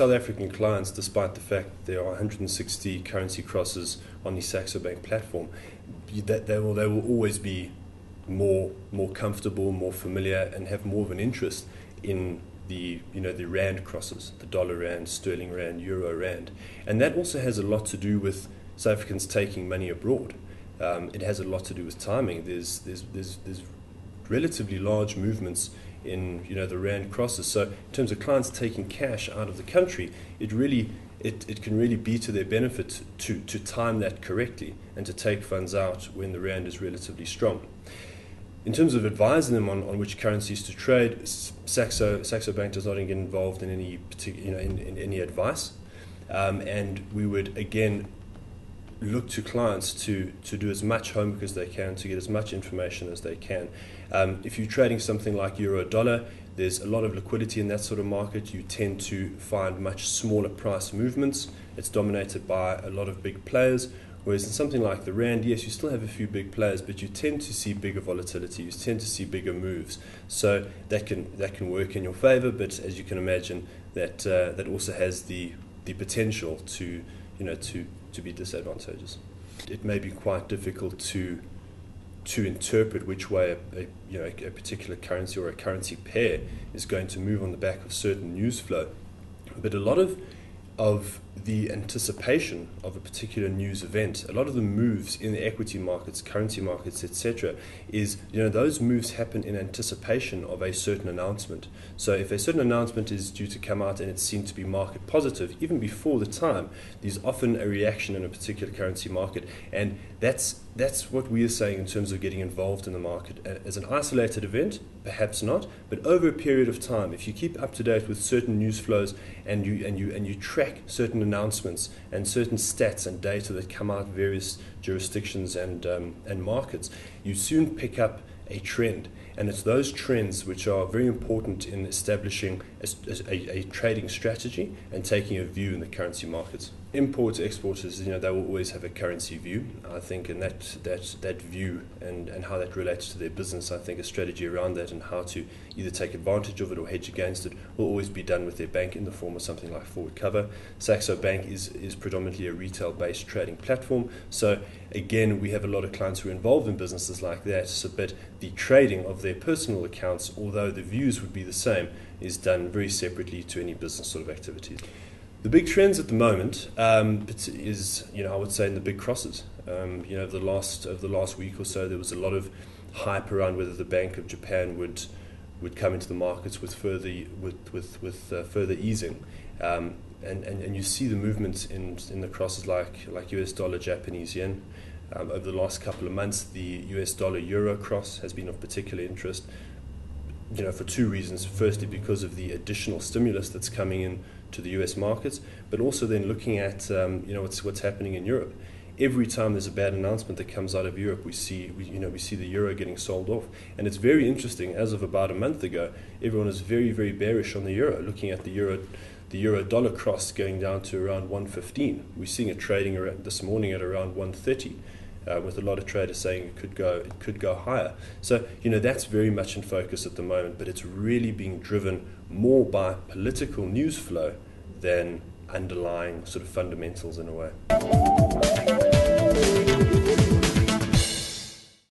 South African clients, despite the fact there are 160 currency crosses on the Saxo Bank platform, that they will always be more comfortable, more familiar, and have more of an interest in the rand crosses, the dollar rand, sterling rand, euro rand, and that also has a lot to do with South Africans taking money abroad. It has a lot to do with timing. There's relatively large movements in the rand crosses. So in terms of clients taking cash out of the country, it can really be to their benefit to time that correctly and to take funds out when the rand is relatively strong. In terms of advising them on which currencies to trade, Saxo Bank does not get involved in any particular, in any advice, and we would again look to clients to do as much homework as they can, to get as much information as they can. If you're trading something like euro dollar, there's a lot of liquidity in that sort of market. You tend to find much smaller price movements. It's dominated by a lot of big players. Whereas in something like the rand, yes, you still have a few big players, but you tend to see bigger volatility. You tend to see bigger moves. So that can work in your favor. But as you can imagine, that also has the potential to be disadvantageous. It may be quite difficult to interpret which way a particular currency or a currency pair is going to move on the back of certain news flow. But a lot of the anticipation of a particular news event, a lot of the moves in the equity markets, currency markets, etc., is those moves happen in anticipation of a certain announcement. So if a certain announcement is due to come out and it's seen to be market positive, even before the time, there's often a reaction in a particular currency market, and that's what we are saying in terms of getting involved in the market. As an isolated event, perhaps not, but over a period of time, if you keep up to date with certain news flows and you track certain announcements and certain stats and data that come out of various jurisdictions and markets, you soon pick up a trend. And it's those trends which are very important in establishing a trading strategy and taking a view in the currency markets. Imports, exporters, they will always have a currency view, I think, and that view and how that relates to their business, I think a strategy around that and how to either take advantage of it or hedge against it will always be done with their bank in the form of something like forward cover. Saxo Bank is predominantly a retail-based trading platform, so again, we have a lot of clients who are involved in businesses like that, but the trading of their personal accounts, although the views would be the same, is done very separately to any business sort of activities. The big trends at the moment is, I would say, in the big crosses. Over the last week or so, there was a lot of hype around whether the Bank of Japan would come into the markets with further easing, and you see the movements in the crosses like US dollar, Japanese yen. Over the last couple of months, the US dollar euro cross has been of particular interest, for two reasons. Firstly, because of the additional stimulus that's coming in to the US markets, but also then looking at what's happening in Europe. Every time there's a bad announcement that comes out of Europe, we see the euro getting sold off, and it's very interesting. As of about a month ago, everyone is very, very bearish on the euro, looking at the euro dollar cross going down to around 115. We're seeing it trading this morning at around 130. With a lot of traders saying it could go higher. So that's very much in focus at the moment, but it's really being driven more by political news flow than underlying sort of fundamentals in a way.